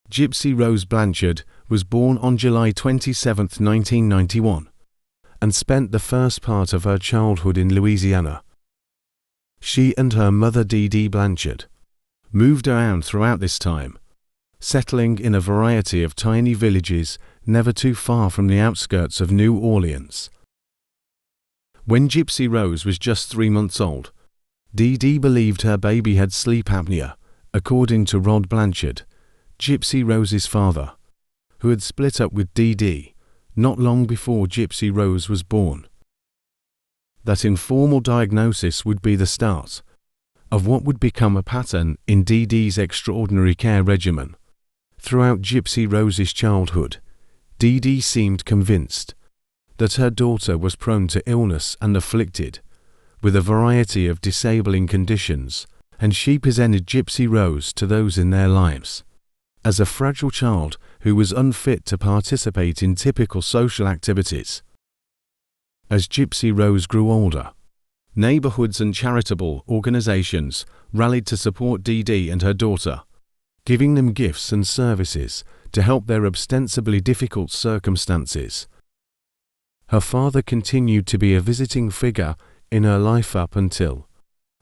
Gypsy Rose Blanchard was born on July 27, 1991, and spent the first part of her childhood in Louisiana. She and her mother Dee Dee Blanchard moved around throughout this time, settling in a variety of tiny villages never too far from the outskirts of New Orleans. When Gypsy Rose was just 3 months old, Dee Dee believed her baby had sleep apnea, according to Rod Blanchard, Gypsy Rose's father, who had split up with Dee Dee not long before Gypsy Rose was born. That informal diagnosis would be the start of what would become a pattern in Dee Dee's extraordinary care regimen. Throughout Gypsy Rose's childhood, Dee Dee seemed convinced that her daughter was prone to illness and afflicted with a variety of disabling conditions, and she presented Gypsy Rose to those in their lives as a fragile child who was unfit to participate in typical social activities. As Gypsy Rose grew older, neighborhoods and charitable organizations rallied to support Dee Dee and her daughter, giving them gifts and services to help their ostensibly difficult circumstances. Her father continued to be a visiting figure in her life up until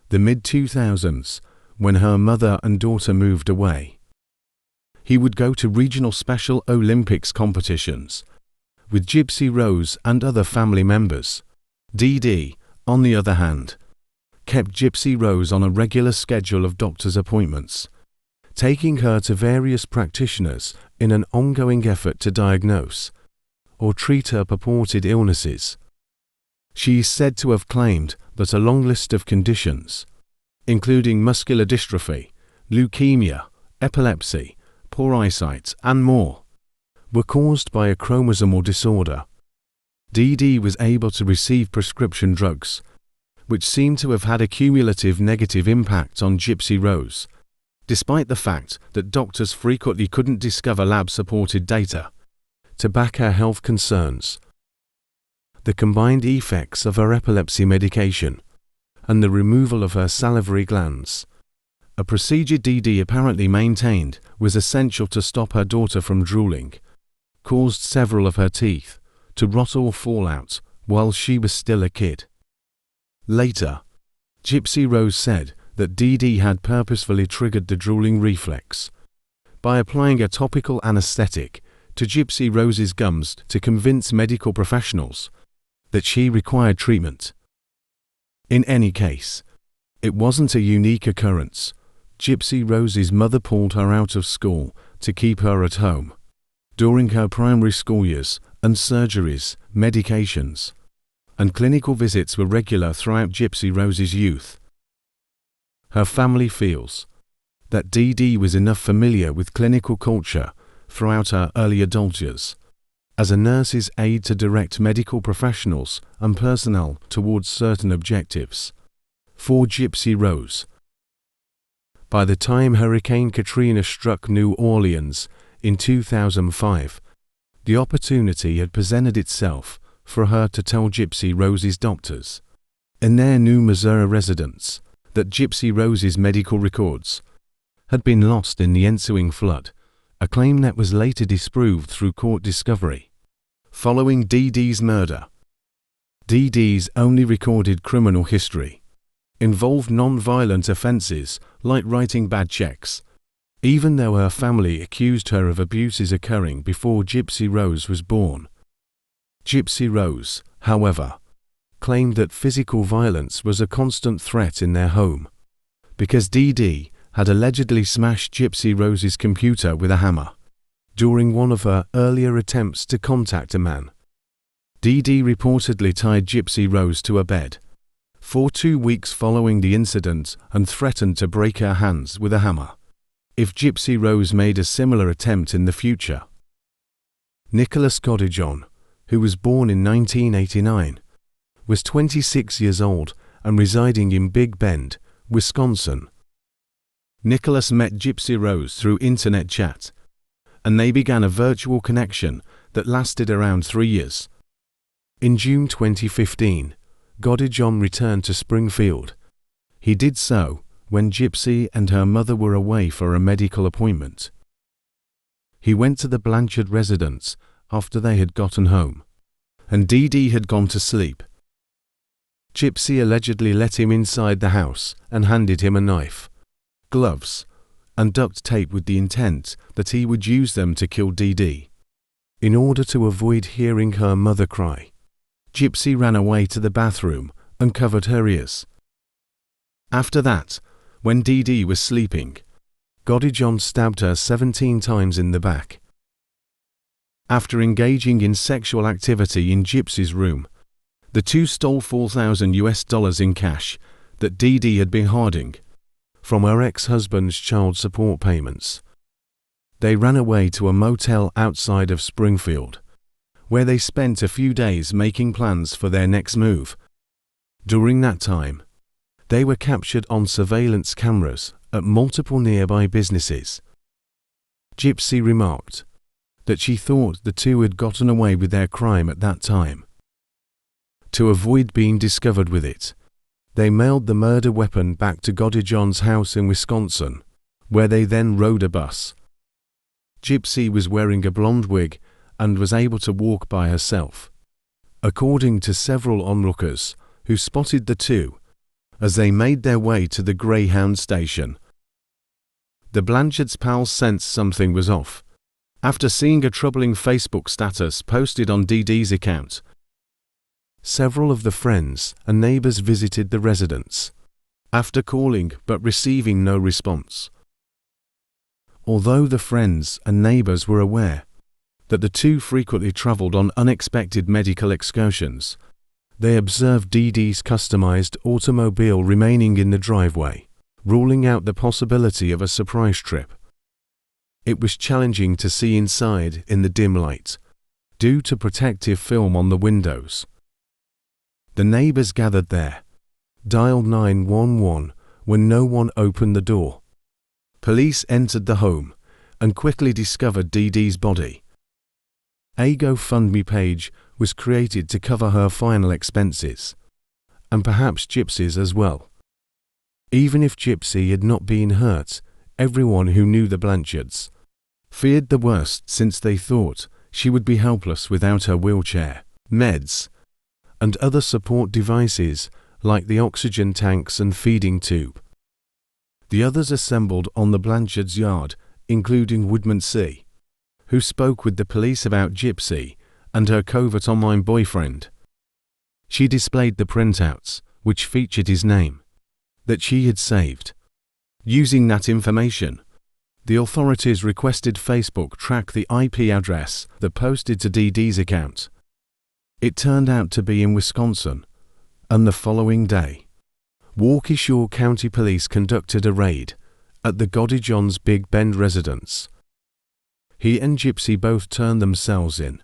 the mid-2000s, when her mother and daughter moved away. He would go to regional Special Olympics competitions with Gypsy Rose and other family members. Dee Dee, on the other hand, kept Gypsy Rose on a regular schedule of doctor's appointments, taking her to various practitioners in an ongoing effort to diagnose or treat her purported illnesses. She is said to have claimed that a long list of conditions, including muscular dystrophy, leukemia, epilepsy, poor eyesight, and more, were caused by a chromosomal disorder. Dee Dee was able to receive prescription drugs, which seemed to have had a cumulative negative impact on Gypsy Rose, despite the fact that doctors frequently couldn't discover lab-supported data to back her health concerns. The combined effects of her epilepsy medication and the removal of her salivary glands, a procedure Dee Dee apparently maintained was essential to stop her daughter from drooling, caused several of her teeth to rot or fall out while she was still a kid. Later, Gypsy Rose said that Dee Dee had purposefully triggered the drooling reflex by applying a topical anesthetic to Gypsy Rose's gums to convince medical professionals that she required treatment. In any case, it wasn't a unique occurrence. Gypsy Rose's mother pulled her out of school to keep her at home during her primary school years, and surgeries, medications, and clinical visits were regular throughout Gypsy Rose's youth. Her family feels that Dee Dee was enough familiar with clinical culture throughout her early adult years as a nurse's aide to direct medical professionals and personnel towards certain objectives. For Gypsy Rose, by the time Hurricane Katrina struck New Orleans in 2005, the opportunity had presented itself for her to tell Gypsy Rose's doctors in their New Missouri residence that Gypsy Rose's medical records had been lost in the ensuing flood, a claim that was later disproved through court discovery. Following Dee Dee's murder, Dee Dee's only recorded criminal history involved non-violent offenses like writing bad checks, even though her family accused her of abuses occurring before Gypsy Rose was born. Gypsy Rose, however, claimed that physical violence was a constant threat in their home because Dee Dee had allegedly smashed Gypsy Rose's computer with a hammer during one of her earlier attempts to contact a man. Dee Dee reportedly tied Gypsy Rose to a bed for 2 weeks following the incident and threatened to break her hands with a hammer if Gypsy Rose made a similar attempt in the future. Nicholas Godijon, who was born in 1989, was 26 years old and residing in Big Bend, Wisconsin. Nicholas met Gypsy Rose through internet chat, and they began a virtual connection that lasted around 3 years. In June 2015, Godijon returned to Springfield. He did so when Gypsy and her mother were away for a medical appointment. He went to the Blanchard residence after they had gotten home, and Dee Dee had gone to sleep. Gypsy allegedly let him inside the house and handed him a knife, gloves, and duct tape with the intent that he would use them to kill Dee Dee. In order to avoid hearing her mother cry, Gypsy ran away to the bathroom and covered her ears. After that, when Dee Dee was sleeping, Godijon stabbed her 17 times in the back. After engaging in sexual activity in Gypsy's room, the two stole $4,000 in cash that Dee Dee had been hoarding from her ex-husband's child support payments. They ran away to a motel outside of Springfield, where they spent a few days making plans for their next move. During that time, they were captured on surveillance cameras at multiple nearby businesses. Gypsy remarked that she thought the two had gotten away with their crime at that time. To avoid being discovered with it, they mailed the murder weapon back to Godijon's house in Wisconsin, where they then rode a bus. Gypsy was wearing a blonde wig and was able to walk by herself, according to several onlookers who spotted the two as they made their way to the Greyhound station. The Blanchards' pals sensed something was off after seeing a troubling Facebook status posted on Dee Dee's account. Several of the friends and neighbors visited the residence after calling but receiving no response. Although the friends and neighbors were aware that the two frequently traveled on unexpected medical excursions, they observed Dee Dee's customized automobile remaining in the driveway, ruling out the possibility of a surprise trip. It was challenging to see inside in the dim light, due to protective film on the windows. The neighbors gathered there, dialed 911 when no one opened the door. Police entered the home and quickly discovered Dee Dee's body. A GoFundMe page was created to cover her final expenses, and perhaps Gypsy's as well. Even if Gypsy had not been hurt, everyone who knew the Blanchards feared the worst, since they thought she would be helpless without her wheelchair, meds, and other support devices like the oxygen tanks and feeding tube. The others assembled on the Blanchards' yard, including Woodman C., who spoke with the police about Gypsy and her covert online boyfriend. She displayed the printouts, which featured his name, that she had saved. Using that information, the authorities requested Facebook track the IP address that posted to Dee Dee's account. It turned out to be in Wisconsin, and the following day, Waukesha County Police conducted a raid at the Godijon's Big Bend residence. He and Gypsy both turned themselves in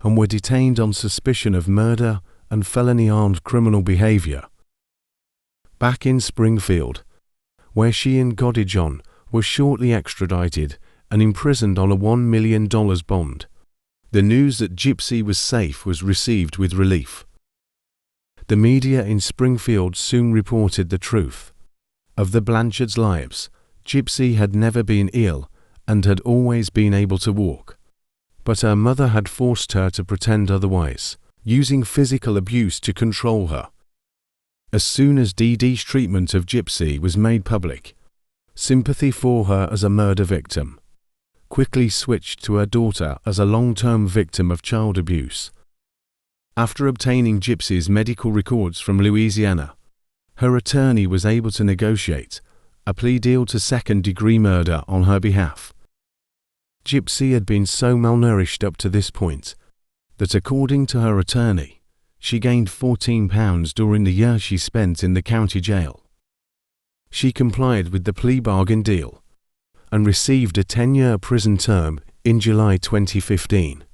and were detained on suspicion of murder and felony armed criminal behavior. Back in Springfield, where she and Godijon were shortly extradited and imprisoned on a $1 million bond, the news that Gypsy was safe was received with relief. The media in Springfield soon reported the truth of the Blanchards' lives. Gypsy had never been ill and had always been able to walk, but her mother had forced her to pretend otherwise, using physical abuse to control her. As soon as Dee Dee's treatment of Gypsy was made public, sympathy for her as a murder victim quickly switched to her daughter as a long-term victim of child abuse. After obtaining Gypsy's medical records from Louisiana, her attorney was able to negotiate a plea deal to second-degree murder on her behalf. Gypsy had been so malnourished up to this point that, according to her attorney, she gained 14 pounds during the year she spent in the county jail. She complied with the plea bargain deal and received a 10-year prison term in July 2015.